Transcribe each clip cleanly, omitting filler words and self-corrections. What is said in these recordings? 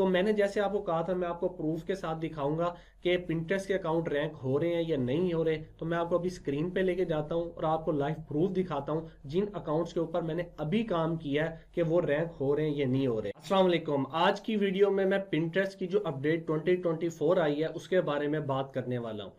तो मैंने जैसे आपको कहा था, मैं आपको प्रूफ के साथ दिखाऊंगा कि पिंटरेस्ट के अकाउंट रैंक हो रहे हैं या नहीं हो रहे। तो मैं आपको अभी स्क्रीन पे लेके जाता हूं और आपको लाइव प्रूफ दिखाता हूं जिन अकाउंट्स के ऊपर मैंने अभी काम किया है कि वो रैंक हो रहे हैं या नहीं हो रहे। अस्सलाम वालेकुम। आज की वीडियो में मैं पिंटरेस्ट की जो अपडेट 2024 आई है उसके बारे में बात करने वाला हूं।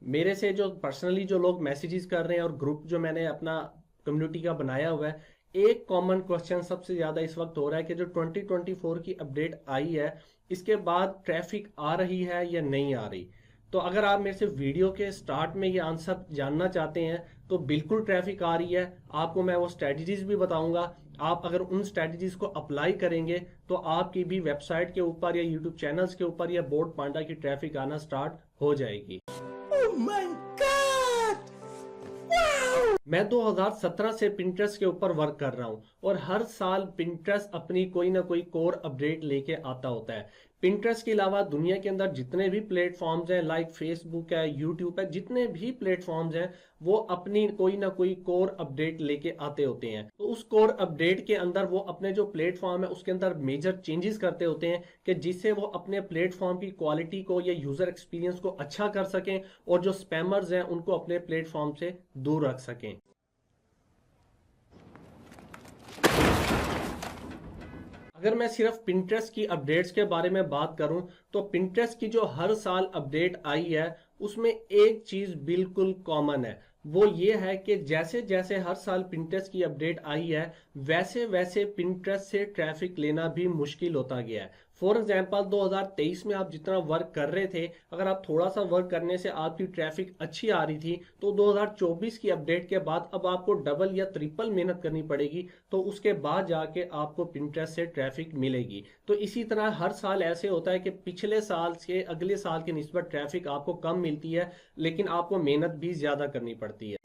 मेरे से जो पर्सनली जो लोग मैसेजेस कर रहे हैं और ग्रुप जो मैंने अपना कम्युनिटी का बनाया हुआ है, एक कॉमन क्वेश्चन सबसे ज्यादा इस वक्त हो रहा है कि जो 2024 की अपडेट आई है इसके बाद ट्रैफिक आ रही है या नहीं आ रही। तो अगर आप मेरे से वीडियो के स्टार्ट में ये आंसर जानना चाहते हैं तो बिल्कुल ट्रैफिक आ रही है। आपको मैं वो स्ट्रेटजीज भी बताऊंगा। आप अगर उन स्ट्रेटजीज को अप्लाई करेंगे तो आपकी भी वेबसाइट के ऊपर या यूट्यूब चैनल्स के ऊपर या बोर्ड पांडा की ट्रैफिक आना स्टार्ट हो जाएगी। Oh my God! Wow! मैं 2017 से पिंटरेस्ट के ऊपर वर्क कर रहा हूं और हर साल पिंटरेस्ट अपनी कोई ना कोई कोर अपडेट लेके आता होता है। पिंटरेस्ट के अलावा दुनिया के अंदर जितने भी प्लेटफॉर्म्स हैं, लाइक फेसबुक है, यूट्यूब है, जितने भी प्लेटफॉर्म्स हैं वो अपनी कोई ना कोई कोर अपडेट लेके आते होते हैं। तो उस कोर अपडेट के अंदर वो अपने जो प्लेटफॉर्म है उसके अंदर मेजर चेंजेस करते होते हैं कि जिससे वो अपने प्लेटफॉर्म की क्वालिटी को या यूजर एक्सपीरियंस को अच्छा कर सकें और जो स्पैमर्स हैं उनको अपने प्लेटफॉर्म से दूर रख सकें। अगर मैं सिर्फ पिंटरेस्ट की अपडेट्स के बारे में बात करूं तो पिंटरेस्ट की जो हर साल अपडेट आई है उसमें एक चीज बिल्कुल कॉमन है। वो ये है कि जैसे जैसे हर साल पिंटरेस्ट की अपडेट आई है वैसे वैसे पिंटरेस्ट से ट्रैफिक लेना भी मुश्किल होता गया है। फॉर एग्जाम्पल 2023 में आप जितना वर्क कर रहे थे, अगर आप थोड़ा सा वर्क करने से आपकी ट्रैफिक अच्छी आ रही थी तो 2024 की अपडेट के बाद अब आपको डबल या ट्रिपल मेहनत करनी पड़ेगी। तो उसके बाद जाके आपको पिंटरेस्ट से ट्रैफिक मिलेगी। तो इसी तरह हर साल ऐसे होता है कि पिछले साल से अगले साल की निस्बत ट्रैफिक आपको कम मिलती है लेकिन आपको मेहनत भी ज्यादा करनी पड़ती है।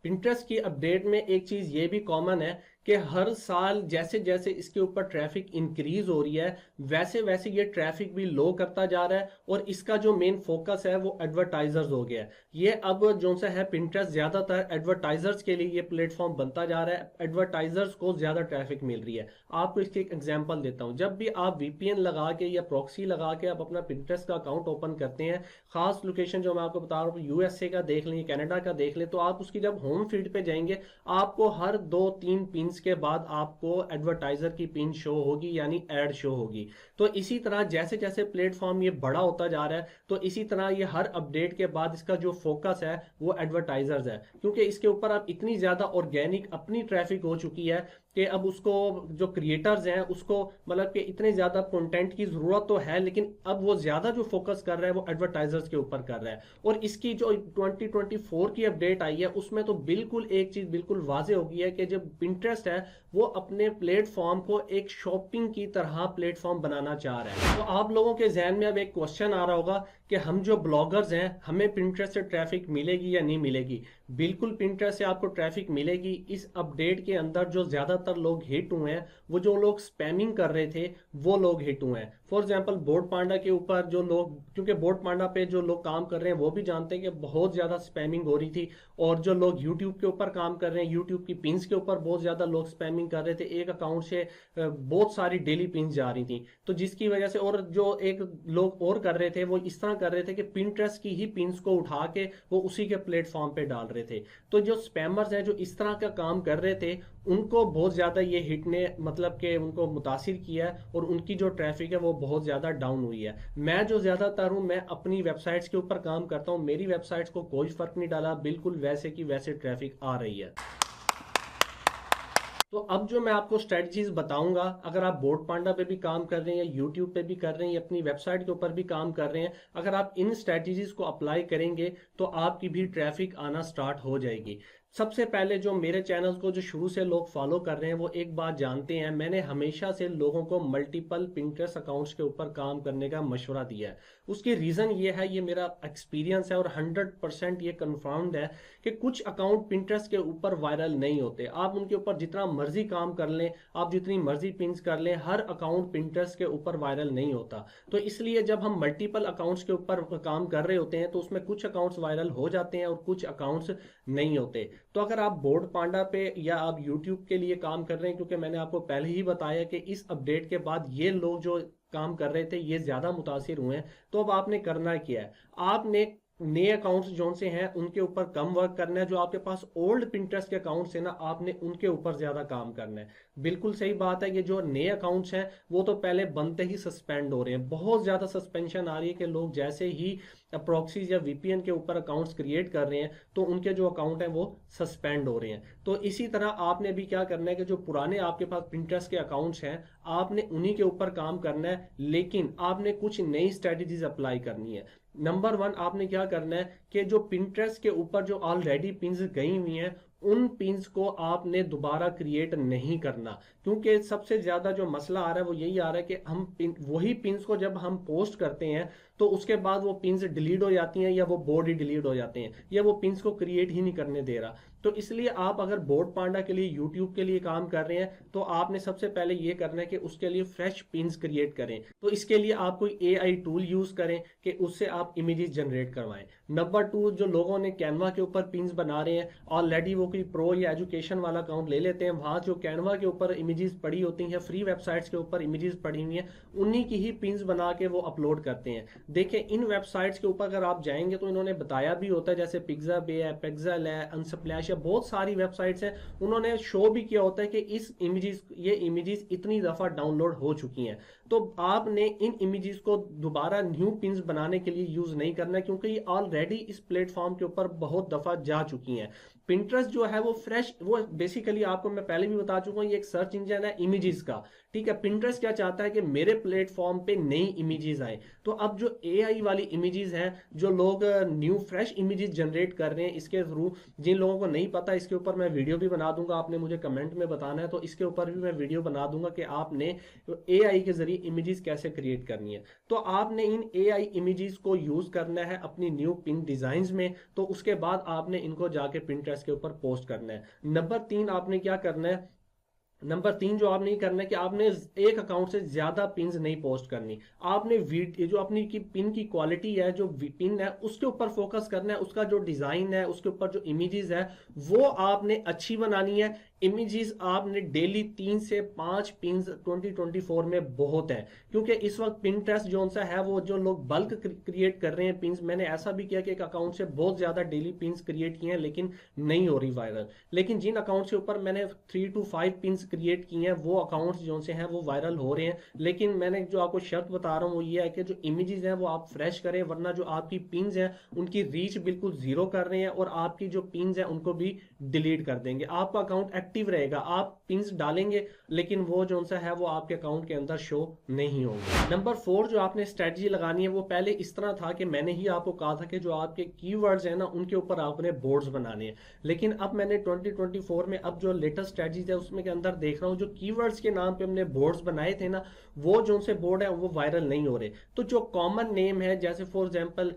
पिंटरेस्ट की अपडेट में एक चीज ये भी कॉमन है कि हर साल जैसे जैसे इसके ऊपर ट्रैफिक इंक्रीज हो रही है वैसे वैसे ये ट्रैफिक भी लो करता जा रहा है और इसका जो मेन फोकस है वो एडवर्टाइजर्स हो गया है। ये अब जो सा है पिंटरेस्ट ज्यादातर एडवर्टाइजर्स के लिए ये प्लेटफॉर्म बनता जा रहा है। एडवर्टाइजर्स को ज्यादा ट्रैफिक मिल रही है। आपको इसकी एक एग्जांपल देता हूं। जब भी आप वीपीएन लगा के या प्रॉक्सी लगा के आप अपना पिंटरेस्ट का अकाउंट ओपन करते हैं, खास लोकेशन जो मैं आपको बता रहा हूँ यूएसए का देख लें, कनाडा का देख लें, तो आप उसकी जब होम फीड पे जाएंगे आपको हर 2-3 पिन के बाद आपको एडवर्टाइजर की पिन शो होगी यानी एड शो होगी। तो इसी तरह जैसे जैसे प्लेटफॉर्म ये बड़ा होता जा रहा है तो इसी तरह ये हर अपडेट के बाद इसका जो फोकस है वो एडवर्टाइजर्स है, क्योंकि इसके ऊपर अब इतनी ज्यादा ऑर्गेनिक अपनी ट्रैफिक हो चुकी है कि अब उसको जो क्रिएटर्स हैं उसको मतलब कि इतने ज्यादा कंटेंट की जरूरत तो है लेकिन अब वो ज्यादा जो फोकस कर रहा है वो एडवर्टाइजर्स के ऊपर कर रहा है। और इसकी जो 2024 की अपडेट आई है उसमें तो बिल्कुल एक चीज बिल्कुल वाजे हो गई है कि जो पिंटरेस्ट है वो अपने प्लेटफॉर्म को एक शॉपिंग की तरह प्लेटफॉर्म बनाना चाह रहा है। तो आप लोगों के जहन में अब एक क्वेश्चन आ रहा होगा कि हम जो ब्लॉगर्स हैं हमें पिंटरेस्ट से ट्रैफिक मिलेगी या नहीं मिलेगी। बिल्कुल पिंटरेस्ट से आपको ट्रैफिक मिलेगी। इस अपडेट के अंदर जो ज्यादातर लोग हिट हुए हैं वो जो लोग स्पैमिंग कर रहे थे वो लोग हिट हुए हैं। फॉर एग्जाम्पल बोर्ड पांडा के ऊपर जो लोग, क्योंकि बोर्ड पांडा पे जो लोग काम कर रहे हैं वो भी जानते हैं कि बहुत ज्यादा स्पैमिंग हो रही थी, और जो लोग यूट्यूब के ऊपर काम कर रहे हैं यूट्यूब की पिंस के ऊपर बहुत ज्यादा लोग स्पैमिंग कर रहे थे। एक अकाउंट से बहुत सारी डेली पिंस जा रही थी तो जिसकी वजह से, और जो एक लोग और कर रहे थे वो इस तरह कर रहे थे कि पिंटरेस्ट की ही पिंस को उठा के वो उसी के प्लेटफॉर्म पे डाल रहे थे। तो जो स्पैमर्स हैं जो इस तरह का काम कर रहे थे उनको बहुत ज्यादा ये हिट ने मतलब कि उनको मुतासिर किया है और उनकी जो ट्रैफिक है वो बहुत ज्यादा डाउन हुई है। मैं जो ज्यादातर हूं मैं अपनी वेबसाइट्स के ऊपर काम करता हूं, मेरी वेबसाइट्स को कोई फर्क नहीं डाला, बिल्कुल वैसे की वैसे ट्रैफिक आ रही है। तो अब जो मैं आपको स्ट्रेटजीज बताऊंगा, अगर आप बोर्ड पांडा पे भी काम कर रहे हैं या यूट्यूब पे भी कर रहे हैं या अपनी वेबसाइट के ऊपर भी काम कर रहे हैं, अगर आप इन स्ट्रेटजीज को अप्लाई करेंगे तो आपकी भी ट्रैफिक आना स्टार्ट हो जाएगी। सबसे पहले जो मेरे चैनल को जो शुरू से लोग फॉलो कर रहे हैं वो एक बात जानते हैं, मैंने हमेशा से लोगों को मल्टीपल पिंटरेस्ट अकाउंट्स के ऊपर काम करने का मशवरा दिया है। उसकी रीजन ये है, ये मेरा एक्सपीरियंस है और 100% ये कंफर्म्ड है कि कुछ अकाउंट पिंटरेस्ट के ऊपर वायरल नहीं होते। आप उनके ऊपर जितना मर्जी काम कर लें, आप जितनी मर्जी पिंस कर लें, हर अकाउंट पिंटरेस्ट के ऊपर वायरल नहीं होता। तो इसलिए जब हम मल्टीपल अकाउंट्स के ऊपर काम कर रहे होते हैं तो उसमें कुछ अकाउंट्स वायरल हो जाते हैं और कुछ अकाउंट्स नहीं होते। तो अगर आप बोर्ड पांडा पे या आप यूट्यूब के लिए काम कर रहे हैं, क्योंकि मैंने आपको पहले ही बताया कि इस अपडेट के बाद ये लोग जो काम कर रहे थे ये ज्यादा मुतासिर हुए हैं, तो अब आपने करना क्या है, आपने नए अकाउंट्स जो से हैं उनके ऊपर कम वर्क करना है। जो आपके पास ओल्ड पिंटरेस्ट के अकाउंट्स हैं ना, आपने उनके ऊपर ज्यादा काम करना है। बिल्कुल सही बात है, ये जो नए अकाउंट्स हैं वो तो पहले बनते ही सस्पेंड हो रहे हैं, बहुत ज्यादा सस्पेंशन आ रही है कि लोग जैसे ही प्रॉक्सीज या वीपीएन के ऊपर अकाउंट्स क्रिएट कर रहे हैं तो उनके जो अकाउंट हैं वो सस्पेंड हो रहे हैं। तो इसी तरह आपने भी क्या करना है कि जो पुराने आपके पास पिंटरेस्ट के अकाउंट्स हैं आपने उन्हीं के ऊपर काम करना है, लेकिन आपने कुछ नई स्ट्रेटजीज अप्लाई करनी है। नंबर वन, आपने क्या करना है कि जो पिंटरेस्ट के ऊपर जो ऑलरेडी पिन्स गई हुई हैं उन पिन्स को आपने दोबारा क्रिएट नहीं करना, क्योंकि सबसे ज्यादा जो मसला आ रहा है वो यही आ रहा है कि हम वही पिन्स को जब हम पोस्ट करते हैं तो उसके बाद वो पिन्स डिलीट हो जाती हैं या वो बोर्ड ही डिलीट हो जाते हैं या वो पिन्स को क्रिएट ही नहीं करने दे रहा। तो इसलिए आप अगर बोर्ड पांडा के लिए यूट्यूब के लिए काम कर रहे हैं तो आपने सबसे पहले ये करना है कि उसके लिए फ्रेश पिन्स क्रिएट करें। तो इसके लिए आप कोई एआई टूल यूज करें कि उससे आप इमेजेस जनरेट करवाएं। नंबर टू, जो लोगों ने कैनवा के ऊपर पिन्स बना रहे हैं ऑलरेडी, वो कोई प्रो या एजुकेशन वाला अकाउंट ले लेते हैं, वहां जो कैनवा के ऊपर इमेजेस पड़ी होती हैं, फ्री वेबसाइट्स के ऊपर इमेजेस पड़ी हुई हैं, उन्हीं की ही पिन्स बना के वो अपलोड करते हैं। देखें इन वेबसाइट्स के ऊपर अगर आप जाएंगे तो इन्होंने बताया भी होता है, जैसे पिज्जा बे है, पिक्सेल है, अनस्प्लैश है, बहुत सारी वेबसाइट्स हैं, उन्होंने शो भी किया होता है कि ये इमेजेस इतनी दफा डाउनलोड हो चुकी हैं। तो आपने इन इमेजेस को दोबारा न्यू पिन्स बनाने के लिए यूज नहीं करना, क्योंकि ये ऑलरेडी इस प्लेटफॉर्म के ऊपर बहुत दफा जा चुकी हैं। पिंटरेस्ट जो है वो फ्रेश, वो बेसिकली आपको मैं पहले भी बता चुका हूं, ये एक सर्च इंजन है इमेजेस का, ठीक है। पिंटरेस्ट क्या चाहता है कि मेरे प्लेटफॉर्म पे नई इमेजेस आए। तो अब जो एआई वाली इमेजेस हैं, जो लोग न्यू फ्रेश इमेजेस जनरेट कर रहे हैं इसके थ्रू, जिन लोगों को नहीं पता इसके ऊपर मैं वीडियो भी बना दूंगा, आपने मुझे कमेंट में बताना है तो इसके ऊपर भी मैं वीडियो बना दूंगा कि आपने एआई के जरिए इमेजेस कैसे क्रिएट करनी है। तो आपने इन एआई इमेजेस को यूज करना है अपनी न्यू पिन डिजाइन्स में, तो उसके बाद आपने इनको जाके पिंटरेस्ट के ऊपर पोस्ट करना है। नंबर तीन, आपने क्या करना है, नंबर तीन जो आपने करना है कि आपने एक अकाउंट से ज्यादा पिन्स नहीं पोस्ट करनी। आपने जो अपनी की पिन की क्वालिटी है, जो पिन है उसके ऊपर फोकस करना है, उसका जो डिजाइन है उसके ऊपर जो इमेजेस है वो आपने अच्छी बनानी है। इमेजेस आपने डेली 3 से 5 पिन्स 2024 में बहुत है, क्योंकि इस वक्त पिंटरेस्ट जो सा है वो जो लोग बल्क क्रिएट कर रहे हैं पिन्स, मैंने ऐसा भी किया कि एक अकाउंट से बहुत ज्यादा डेली पिन्स क्रिएट किए हैं लेकिन नहीं हो रही वायरल। लेकिन जिन अकाउंट के ऊपर मैंने 3 to 5 पिन्स क्रिएट किए हैं वो अकाउंट्स जो से हैं वो वायरल हो रहे हैं। लेकिन मैंने जो आपको शर्त बता रहा हूँ वो ये है कि जो इमेजेस हैं वो आप फ्रेश करें, वरना जो आपकी पिन्स हैं उनकी रीच बिल्कुल जीरो कर रहे हैं और आपकी जो पिन्स हैं उनको भी डिलीट कर देंगे। आपका अकाउंट एक्टिव रहेगा, आप पिन्स डालेंगे लेकिन वो जो सा है वो आपके अकाउंट के अंदर शो नहीं होंगे। नंबर 4 जो आपने स्ट्रेटजी लगानी है वो पहले इस तरह था कि मैंने ही आपको कहा था कि जो आपके कीवर्ड्स हैं ना उनके ऊपर आपने बोर्ड्स बनाने हैं। लेकिन अब मैंने 2024 में अब जो लेटेस्ट स्ट्रेटजीज है उसमें के अंदर देख रहा हूँ जो कीवर्ड्स के नाम पे हमने बोर्ड्स बनाए थे ना, वो जो से बोर्ड है वो वायरल नहीं हो रहे। तो जो कॉमन नेम है, जैसे फॉर एग्जांपल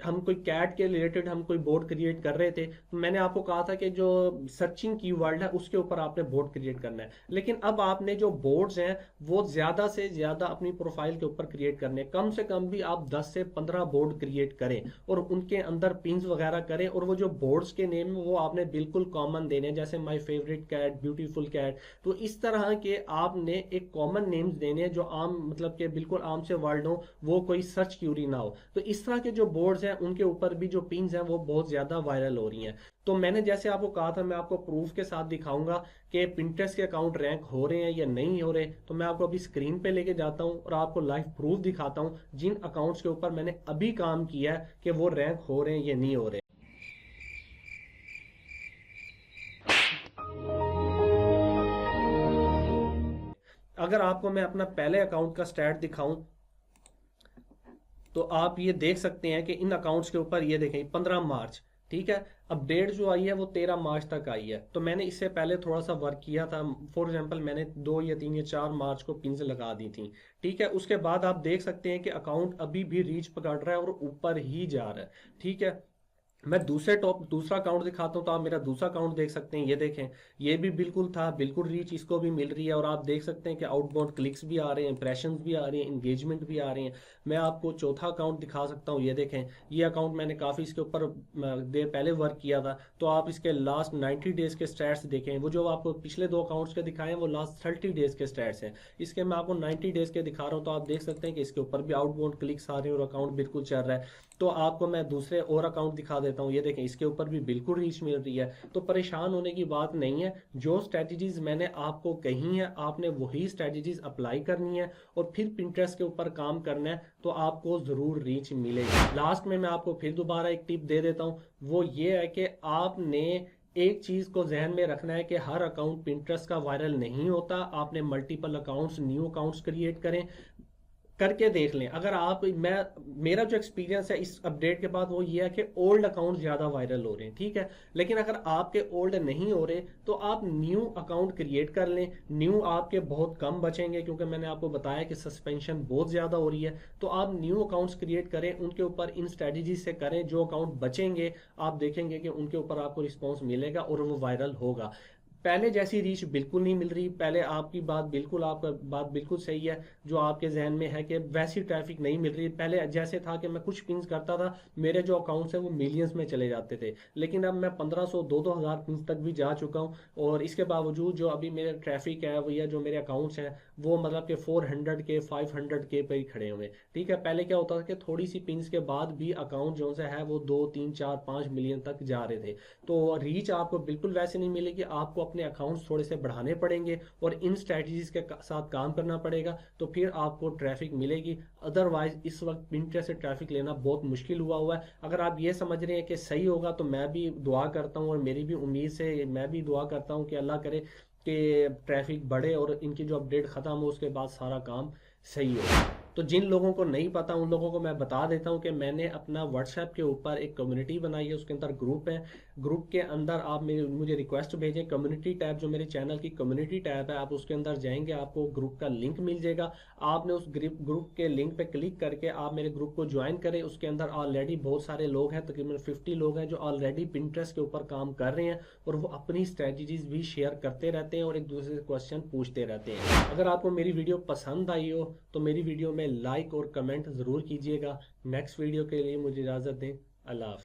हम कोई कैट के रिलेटेड हम कोई बोर्ड क्रिएट कर रहे थे, तो मैंने आपको कहा था कि जो सर्चिंग कीवर्ड है उसके ऊपर आपने बोर्ड क्रिएट करना है। लेकिन अब आपने जो बोर्ड्स हैं वो ज्यादा से ज्यादा अपनी प्रोफाइल के ऊपर क्रिएट करने, कम से कम भी आप 10 से 15 बोर्ड क्रिएट करें और उनके अंदर पिन्स वगैरह करें, और वो जो बोर्ड्स के नेम वो आपने बिल्कुल कॉमन देने, जैसे my favourite cat, beautiful cat. तो इस तरह के आपने एक कॉमन नेम्स देने जो आम, मतलब के बिल्कुल आम से वर्ड हो, वो कोई सर्च क्यूरी ना हो। तो इस तरह के जो बोर्ड्स हैं उनके ऊपर भी जो पिन्स हैं वो बहुत ज्यादा वायरल हो रही हैं। तो मैंने जैसे आपको कहा था मैं आपको प्रूफ के साथ दिखाऊंगा कि पिंटरेस्ट के अकाउंट रैंक हो रहे हैं या नहीं हो रहे। तो मैं आपको अभी स्क्रीन पे लेके जाता हूं और आपको लाइव प्रूफ दिखाता हूं जिन अकाउंट्स के ऊपर मैंने अभी काम किया है कि वो रैंक हो रहे हैं या नहीं हो रहे। अगर आपको मैं अपना पहले अकाउंट का स्टैट दिखाऊं तो आप ये देख सकते हैं कि इन अकाउंट्स के ऊपर ये देखें 15 मार्च, ठीक है, अपडेट जो आई है वो 13 मार्च तक आई है। तो मैंने इससे पहले थोड़ा सा वर्क किया था, फॉर एग्जांपल मैंने 2 या 3 या 4 मार्च को पिन्स लगा दी थी, ठीक है। उसके बाद आप देख सकते हैं कि अकाउंट अभी भी रीच पकड़ रहा है और ऊपर ही जा रहा है, ठीक है। मैं दूसरा अकाउंट दिखाता हूं तो आप मेरा दूसरा अकाउंट देख सकते हैं। ये देखें, ये भी बिल्कुल था, बिल्कुल रीच इसको भी मिल रही है, और आप देख सकते हैं कि आउटबाउंड क्लिक्स भी आ रहे हैं, इंप्रेशंस भी आ रही हैं, इंगेजमेंट भी आ रही हैं। मैं आपको चौथा अकाउंट दिखा सकता हूँ। ये देखें, ये अकाउंट मैंने काफ़ी इसके ऊपर देर पहले वर्क किया था, तो आप इसके लास्ट 90 डेज के स्टैट्स देखें। वो जो आपको पिछले दो अकाउंट्स के दिखाए हैं वो लास्ट 30 डेज के स्टैट्स हैं। इसके मैं आपको 90 डेज के दिखा रहा हूँ, तो आप देख सकते हैं कि इसके ऊपर भी आउटबाउंड क्लिक्स आ रहे हैं और अकाउंट बिल्कुल चल रहा है। तो आपको मैं दूसरे और अकाउंट दिखा देता हूँ। ये देखें, इसके ऊपर भी बिल्कुल रीच मिल रही है। तो परेशान होने की बात नहीं है, जो स्ट्रेटजीज मैंने आपको कही है आपने वही स्ट्रेटजीज अप्लाई करनी है और फिर पिंटरेस्ट के ऊपर काम करना है, तो आपको ज़रूर रीच मिलेगी। लास्ट में मैं आपको फिर दोबारा एक टिप दे देता हूँ, वो ये है कि आपने एक चीज को जहन में रखना है कि हर अकाउंट पिंटरेस्ट का वायरल नहीं होता। आपने multiple accounts, new accounts create करें, करके देख लें। अगर आप मैं मेरा जो एक्सपीरियंस है इस अपडेट के बाद वो ये है कि ओल्ड अकाउंट ज़्यादा वायरल हो रहे हैं, ठीक है। लेकिन अगर आपके ओल्ड नहीं हो रहे तो आप न्यू अकाउंट क्रिएट कर लें। न्यू आपके बहुत कम बचेंगे, क्योंकि मैंने आपको बताया कि सस्पेंशन बहुत ज़्यादा हो रही है। तो आप न्यू अकाउंट्स क्रिएट करें, उनके ऊपर इन स्ट्रेटजी से करें। जो अकाउंट बचेंगे आप देखेंगे कि उनके ऊपर आपको रिस्पॉन्स मिलेगा और वो वायरल होगा। पहले जैसी रीच बिल्कुल नहीं मिल रही। पहले आपका बात बिल्कुल सही है, जो आपके जहन में है कि वैसी ट्रैफिक नहीं मिल रही। पहले जैसे था कि मैं कुछ पिंस करता था, मेरे जो अकाउंट्स है वो मिलियंस में चले जाते थे, लेकिन अब मैं 1500 2-2000 पिंस तक भी जा चुका हूँ। और इसके बावजूद जो अभी मेरे ट्रैफिक है वो, या जो मेरे अकाउंट्स हैं वो मतलब कि 400 के 500 के पे ही खड़े हुए, ठीक है। पहले क्या होता था कि थोड़ी सी पिंस के बाद भी अकाउंट जो है वो 2 3 4 5 मिलियन तक जा रहे थे। तो रीच आपको बिल्कुल वैसे नहीं मिलेगी, आपको अपने अकाउंट्स थोड़े से बढ़ाने पड़ेंगे और इन स्ट्रेटजीज के साथ काम करना पड़ेगा, तो फिर आपको ट्रैफिक मिलेगी। अदरवाइज इस वक्त पिंटरेस्ट से ट्रैफिक लेना बहुत मुश्किल हुआ है। अगर आप ये समझ रहे हैं कि सही होगा तो मैं भी दुआ करता हूँ, और मेरी भी उम्मीद से मैं भी दुआ करता हूँ कि अल्लाह करे कि ट्रैफिक बढ़े और इनकी जो अपडेट ख़त्म हो उसके बाद सारा काम सही हो। तो जिन लोगों को नहीं पता उन लोगों को मैं बता देता हूँ कि मैंने अपना व्हाट्सएप के ऊपर एक कम्युनिटी बनाई है, उसके अंदर ग्रुप है। ग्रुप के अंदर आप मुझे रिक्वेस्ट भेजें। कम्युनिटी टैब जो मेरे चैनल की कम्युनिटी टैब है, आप उसके अंदर जाएंगे, आपको ग्रुप का लिंक मिल जाएगा। आपने उस ग्रुप के लिंक पे क्लिक करके आप मेरे ग्रुप को ज्वाइन करें। उसके अंदर ऑलरेडी बहुत सारे लोग हैं, तकरीबन 50 लोग हैं जो ऑलरेडी पिंटरेस्ट के ऊपर काम कर रहे हैं, और वो अपनी स्ट्रेटजीज भी शेयर करते रहते हैं और एक दूसरे से क्वेश्चन पूछते रहते हैं। अगर आपको मेरी वीडियो पसंद आई हो तो मेरी वीडियो में लाइक और कमेंट ज़रूर कीजिएगा। नेक्स्ट वीडियो के लिए मुझे इजाज़त दें। अल्लाह हाफ़िज़।